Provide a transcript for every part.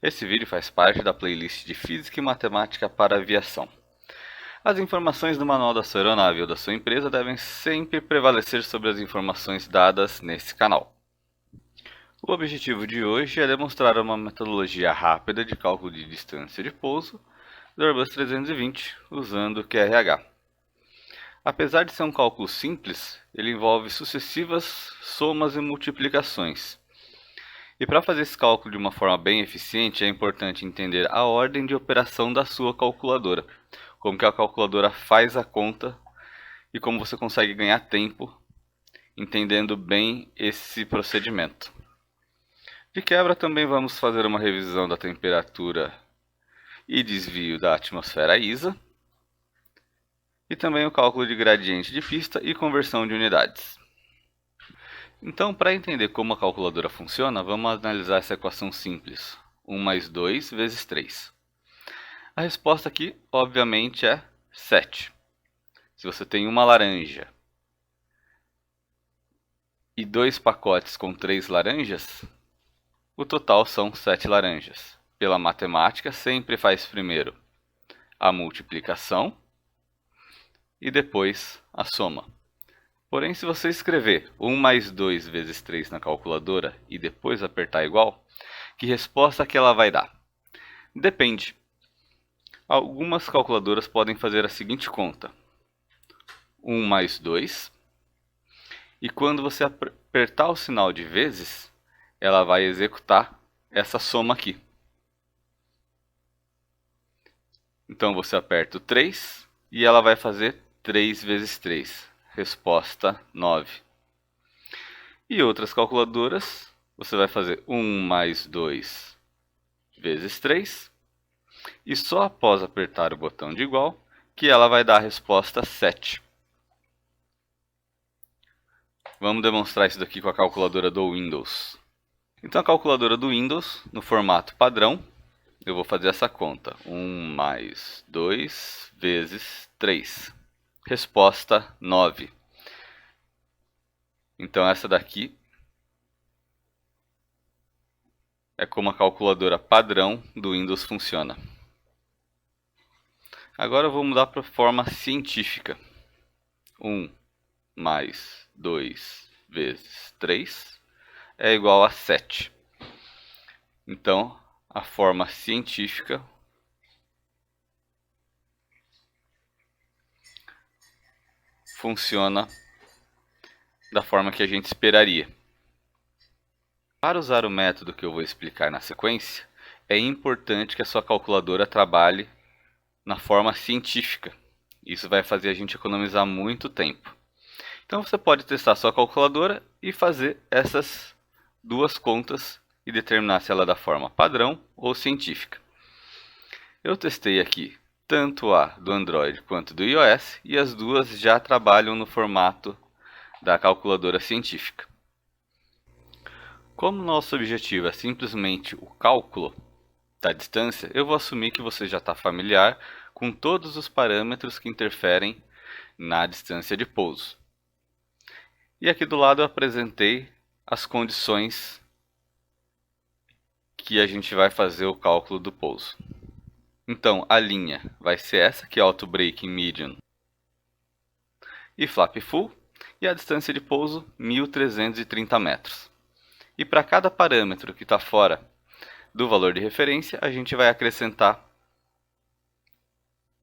Esse vídeo faz parte da playlist de Física e Matemática para Aviação. As informações do manual da sua aeronave ou da sua empresa devem sempre prevalecer sobre as informações dadas nesse canal. O objetivo de hoje é demonstrar uma metodologia rápida de cálculo de distância de pouso do Airbus 320 usando o QRH. Apesar de ser um cálculo simples, ele envolve sucessivas somas e multiplicações. E para fazer esse cálculo de uma forma bem eficiente, é importante entender a ordem de operação da sua calculadora, como que a calculadora faz a conta e como você consegue ganhar tempo entendendo bem esse procedimento. De quebra, também vamos fazer uma revisão da temperatura e desvio da atmosfera ISA, e também o cálculo de gradiente de pista e conversão de unidades. Então, para entender como a calculadora funciona, vamos analisar essa equação simples, 1 mais 2 vezes 3. A resposta aqui, obviamente, é 7. Se você tem uma laranja e 2 pacotes com 3 laranjas, o total são 7 laranjas. Pela matemática, sempre faz primeiro a multiplicação e depois a soma. Porém, se você escrever 1 mais 2 vezes 3 na calculadora e depois apertar igual, que resposta que ela vai dar? Depende. Algumas calculadoras podem fazer a seguinte conta: 1 mais 2, e quando você apertar o sinal de vezes, ela vai executar essa soma aqui. Então você aperta o 3 e ela vai fazer 3 vezes 3, resposta 9. E outras calculadoras, você vai fazer 1 mais 2 vezes 3, e só após apertar o botão de igual, que ela vai dar a resposta 7. Vamos demonstrar isso daqui com a calculadora do Windows. Então a calculadora do Windows, no formato padrão, eu vou fazer essa conta. 1 mais 2 vezes 3. Resposta 9. Então essa daqui é como a calculadora padrão do Windows funciona. Agora eu vou mudar para a forma científica. 1 mais 2 vezes 3 é igual a 7. Então, a forma científica funciona da forma que a gente esperaria. Para usar o método que eu vou explicar na sequência, é importante que a sua calculadora trabalhe na forma científica. Isso vai fazer a gente economizar muito tempo. Então você pode testar a sua calculadora e fazer essas duas contas e determinar se ela é da forma padrão ou científica. Eu testei aqui tanto a do Android quanto do iOS e as duas já trabalham no formato da calculadora científica. Como nosso objetivo é simplesmente o cálculo da distância, eu vou assumir que você já está familiar com todos os parâmetros que interferem na distância de pouso. E aqui do lado eu apresentei as condições que a gente vai fazer o cálculo do pouso. Então a linha vai ser essa, que é auto braking medium e flap full, e a distância de pouso 1.330 metros. E para cada parâmetro que está fora do valor de referência, a gente vai acrescentar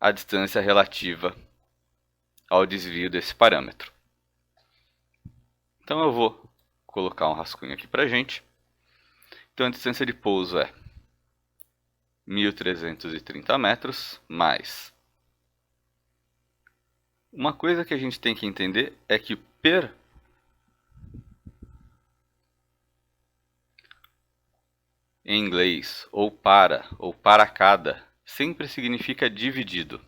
a distância relativa ao desvio desse parâmetro. Então eu vou colocar um rascunho aqui para a gente. Então a distância de pouso é 1.330 metros mais. Uma coisa que a gente tem que entender é que per em inglês, ou para cada, sempre significa dividido.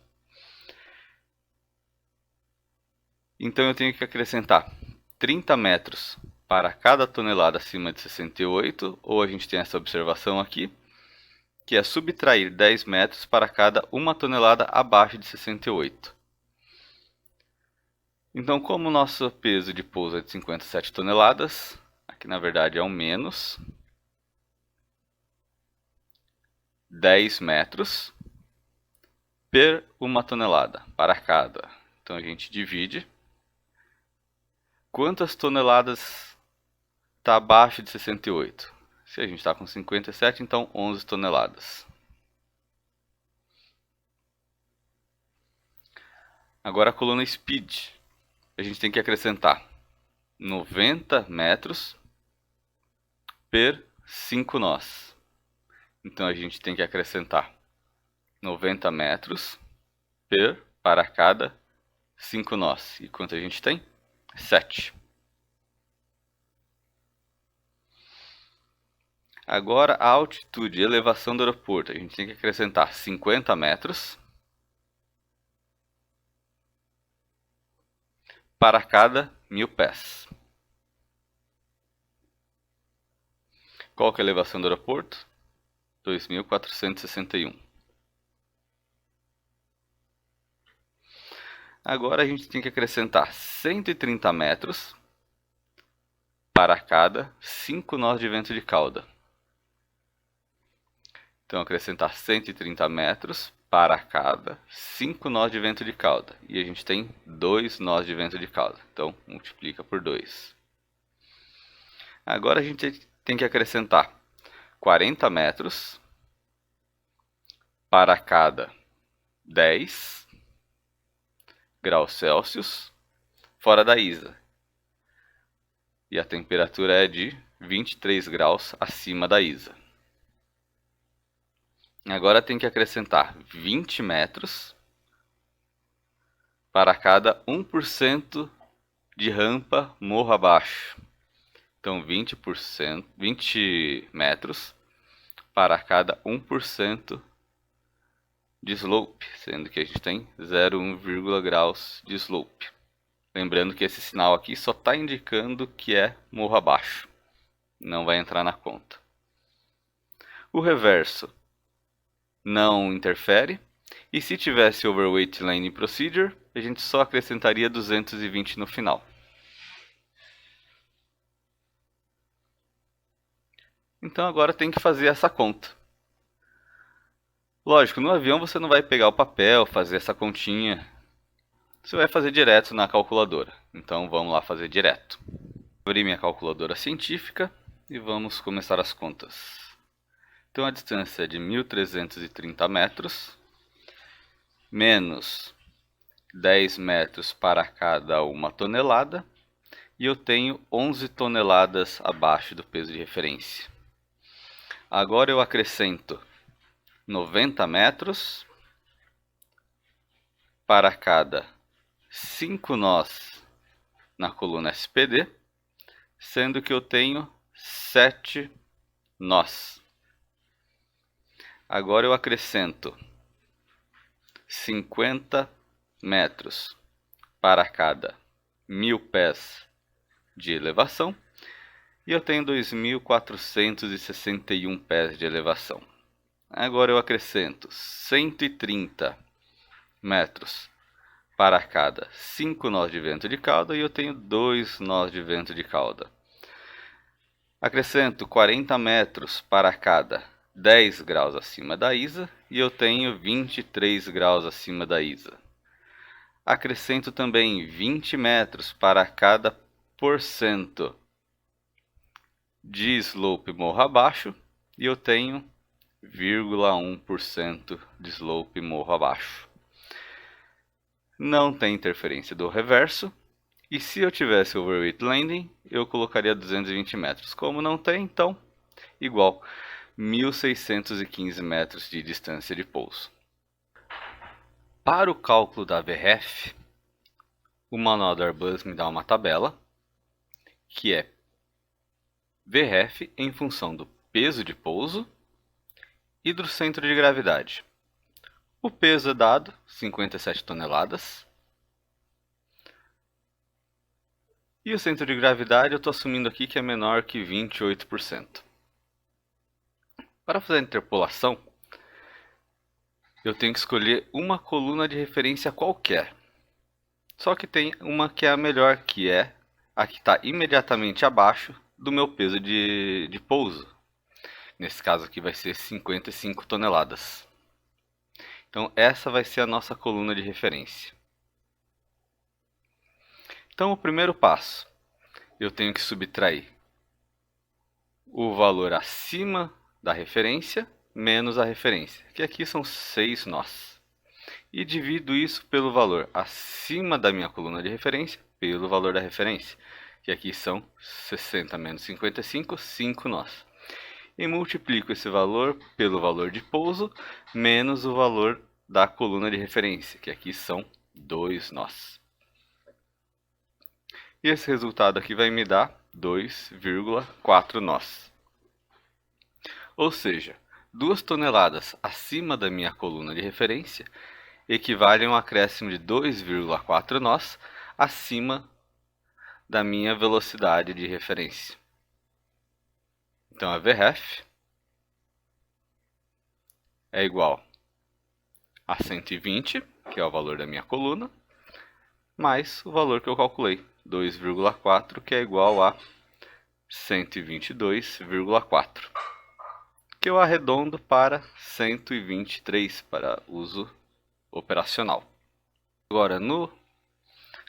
Então eu tenho que acrescentar 30 metros para cada tonelada acima de 68, ou a gente tem essa observação aqui, que é subtrair 10 metros para cada 1 tonelada abaixo de 68. Então, como o nosso peso de pouso é de 57 toneladas, aqui na verdade é um menos, 10 metros per 1 tonelada, para cada. Então a gente divide. Quantas toneladas está abaixo de 68? Se a gente está com 57, então 11 toneladas. Agora a coluna speed. A gente tem que acrescentar 90 metros per 5 nós. Então a gente tem que acrescentar 90 metros para cada 5 nós. E quanto a gente tem? 7. Agora a altitude, elevação do aeroporto. A gente tem que acrescentar 50 metros para cada 1000 pés. Qual que é a elevação do aeroporto? 2461. Agora a gente tem que acrescentar 130 metros para cada 5 nós de vento de cauda. Então, acrescentar 130 metros para cada 5 nós de vento de cauda. E a gente tem 2 nós de vento de cauda. Então, multiplica por 2. Agora a gente tem que acrescentar 40 metros para cada 10 graus Celsius fora da ISA. E a temperatura é de 23 graus acima da ISA. Agora tem que acrescentar 20 metros para cada 1% de rampa morro abaixo. Então 20 metros para cada 1% de slope, sendo que a gente tem 0,1 graus de slope. Lembrando que esse sinal aqui só está indicando que é morro abaixo, não vai entrar na conta. O reverso não interfere, e se tivesse overweight landing procedure, a gente só acrescentaria 220 no final. Então agora tem que fazer essa conta. Lógico, no avião você não vai pegar o papel, fazer essa continha. Você vai fazer direto na calculadora. Então vamos lá fazer direto. Vou abrir minha calculadora científica e vamos começar as contas. Então a distância é de 1.330 metros, menos 10 metros para cada 1 tonelada, e eu tenho 11 toneladas abaixo do peso de referência. Agora eu acrescento 90 metros para cada 5 nós na coluna SPD, sendo que eu tenho 7 nós. Agora eu acrescento 50 metros para cada 1000 pés de elevação e eu tenho 2461 pés de elevação. Agora eu acrescento 130 metros para cada 5 nós de vento de cauda e eu tenho 2 nós de vento de cauda. Acrescento 40 metros para cada 10 graus acima da ISA e eu tenho 23 graus acima da ISA. Acrescento também 20 metros para cada % de slope morro abaixo e eu tenho 0,1% de slope morro abaixo. Não tem interferência do reverso. E se eu tivesse overweight landing, eu colocaria 220 metros. Como não tem, então, igual 1.615 metros de distância de pouso. Para o cálculo da VREF, o manual do Airbus me dá uma tabela, que é VREF em função do peso de pouso e do centro de gravidade. O peso é dado, 57 toneladas. E o centro de gravidade eu estou assumindo aqui que é menor que 28%. Para fazer a interpolação, eu tenho que escolher uma coluna de referência qualquer. Só que tem uma que é a melhor, que é a que está imediatamente abaixo do meu peso de pouso, Nesse caso aqui vai ser 55 toneladas. Então essa vai ser a nossa coluna de referência. Então o primeiro passo, eu tenho que subtrair o valor acima da referência menos a referência, que aqui são 6 nós. E divido isso pelo valor acima da minha coluna de referência pelo valor da referência, que aqui são 60 menos 55, 5 nós. E multiplico esse valor pelo valor de pouso menos o valor da coluna de referência, que aqui são 2 nós. E esse resultado aqui vai me dar 2,4 nós. Ou seja, 2 toneladas acima da minha coluna de referência equivale a um acréscimo de 2,4 nós acima da minha velocidade de referência. Então a VREF é igual a 120, que é o valor da minha coluna, mais o valor que eu calculei, 2,4, que é igual a 122,4, que eu arredondo para 123 para uso operacional. Agora, no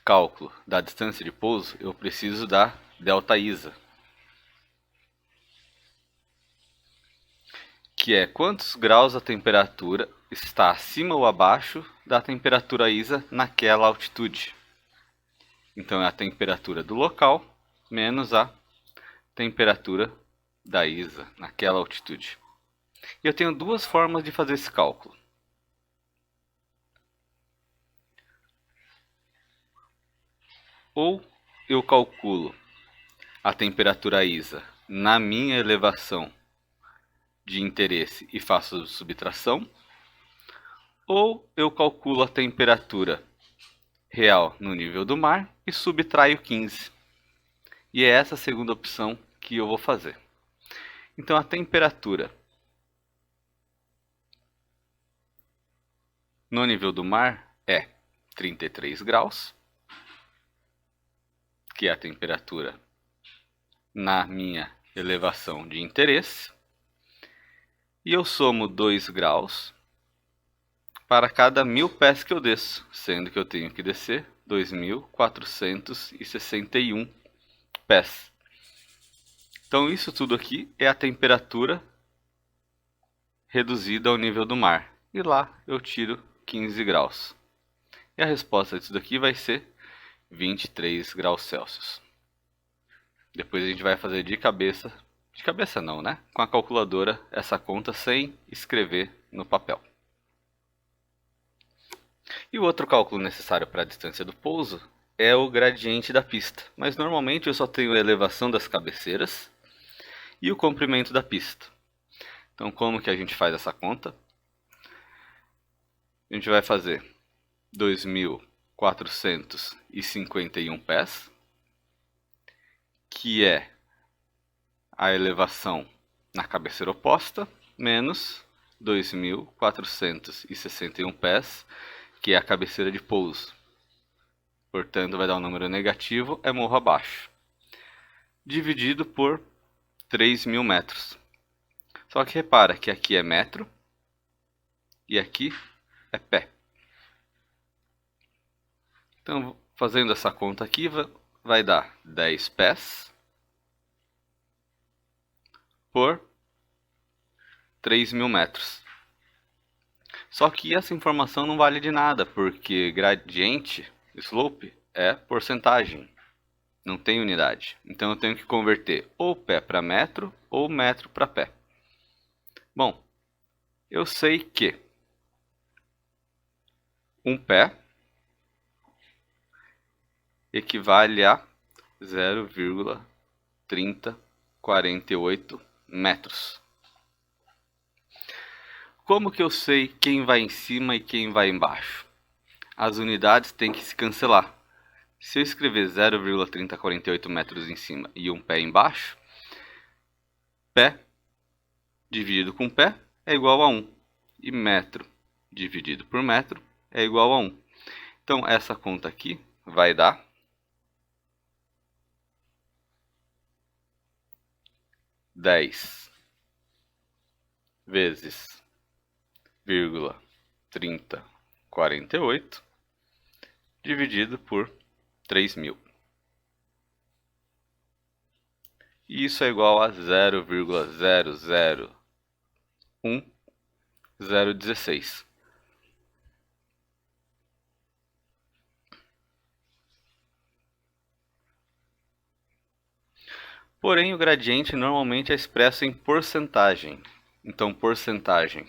cálculo da distância de pouso, eu preciso da ΔISA, que é quantos graus a temperatura está acima ou abaixo da temperatura ISA naquela altitude. Então é a temperatura do local menos a temperatura da ISA naquela altitude. E eu tenho duas formas de fazer esse cálculo. Ou eu calculo a temperatura ISA na minha elevação de interesse e faço subtração, ou eu calculo a temperatura real no nível do mar e subtraio 15. E é essa a segunda opção que eu vou fazer. Então a temperatura no nível do mar é 33 graus, que é a temperatura na minha elevação de interesse, e eu somo 2 graus para cada 1000 pés que eu desço, sendo que eu tenho que descer 2.461 pés. Então isso tudo aqui é a temperatura reduzida ao nível do mar, e lá eu tiro 15 graus. E a resposta disso daqui vai ser 23 graus Celsius. Depois a gente vai fazer de cabeça não, né? Com a calculadora essa conta sem escrever no papel. E o outro cálculo necessário para a distância do pouso é o gradiente da pista, mas normalmente eu só tenho a elevação das cabeceiras e o comprimento da pista. Então como que a gente faz essa conta? A gente vai fazer 2.451 pés, que é a elevação na cabeceira oposta, menos 2.461 pés, que é a cabeceira de pouso. Portanto, vai dar um número negativo, é morro abaixo. Dividido por 3.000 metros. Só que repara que aqui é metro e aqui é pé. Então, fazendo essa conta aqui, vai dar 10 pés por 3.000 metros. Só que essa informação não vale de nada, porque gradiente, slope, é porcentagem, não tem unidade. Então eu tenho que converter ou pé para metro ou metro para pé. Bom, eu sei que um pé equivale a 0,3048 metros. Como que eu sei quem vai em cima e quem vai embaixo? As unidades têm que se cancelar. Se eu escrever 0,3048 metros em cima e um pé embaixo, pé dividido com pé é igual a 1. E metro dividido por metro é igual a 1. Então essa conta aqui vai dar 10 vezes 0,3048 dividido por 3.000. E isso é igual a 0,001016. Porém, o gradiente normalmente é expresso em porcentagem. Então, porcentagem,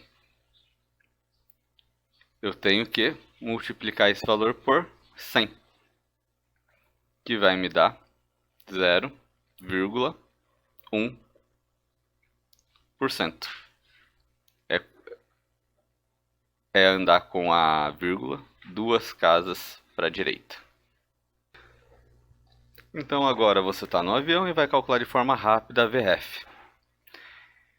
eu tenho que multiplicar esse valor por 100, que vai me dar 0,1%. É andar com a vírgula 2 casas para a direita. Então agora você está no avião e vai calcular de forma rápida a VREF.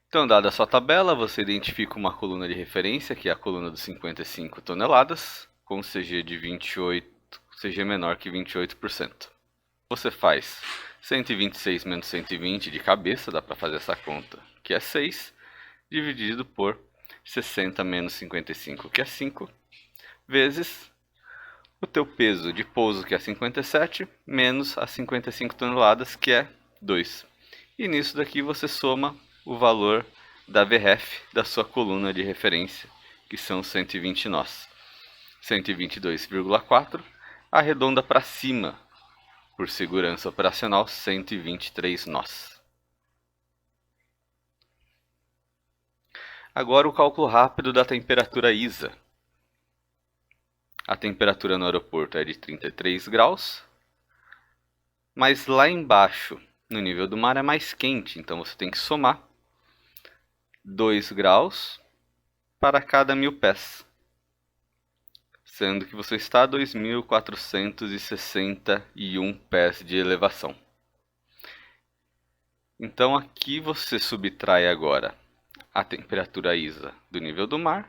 Então, dada a sua tabela, você identifica uma coluna de referência, que é a coluna dos 55 toneladas, com CG de 28, CG menor que 28%. Você faz 126 menos 120 de cabeça, dá para fazer essa conta, que é 6, dividido por 60 menos 55, que é 5, vezes o teu peso de pouso, que é 57, menos as 55 toneladas, que é 2. E nisso daqui você soma o valor da VREF da sua coluna de referência, que são 120 nós. 122,4, arredonda para cima, por segurança operacional, 123 nós. Agora o cálculo rápido da temperatura ISA. A temperatura no aeroporto é de 33 graus, mas lá embaixo, no nível do mar, é mais quente, então você tem que somar 2 graus para cada 1000 pés, sendo que você está a 2.461 pés de elevação. Então aqui você subtrai agora a temperatura ISA do nível do mar,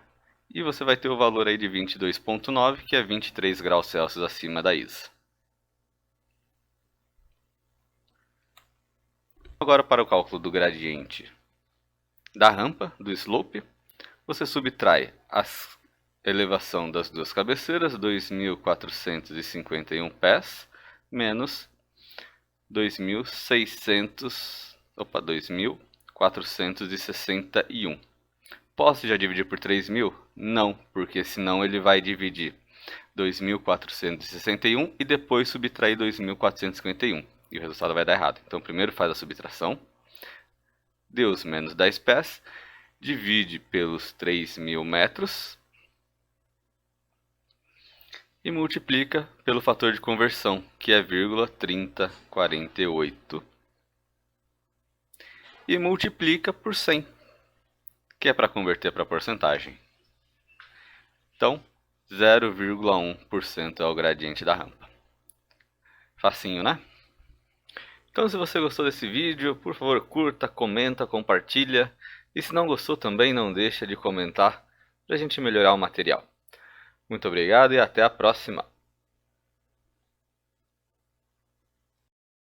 e você vai ter o valor aí de 22,9, que é 23 graus Celsius acima da ISA. Agora para o cálculo do gradiente da rampa, do slope, você subtrai a elevação das duas cabeceiras, 2.451 pés, menos 2.461. Posso já dividir por 3.000? Não, porque senão ele vai dividir 2.461 e depois subtrair 2.451. E o resultado vai dar errado. Então primeiro faz a subtração. Deu os menos 10 pés. Divide pelos 3.000 metros. E multiplica pelo fator de conversão, que é 0,3048. E multiplica por 100, que é para converter para porcentagem. Então, 0,1% é o gradiente da rampa. Facinho, né? Então, se você gostou desse vídeo, por favor, curta, comenta, compartilha. E se não gostou também, não deixa de comentar para a gente melhorar o material. Muito obrigado e até a próxima!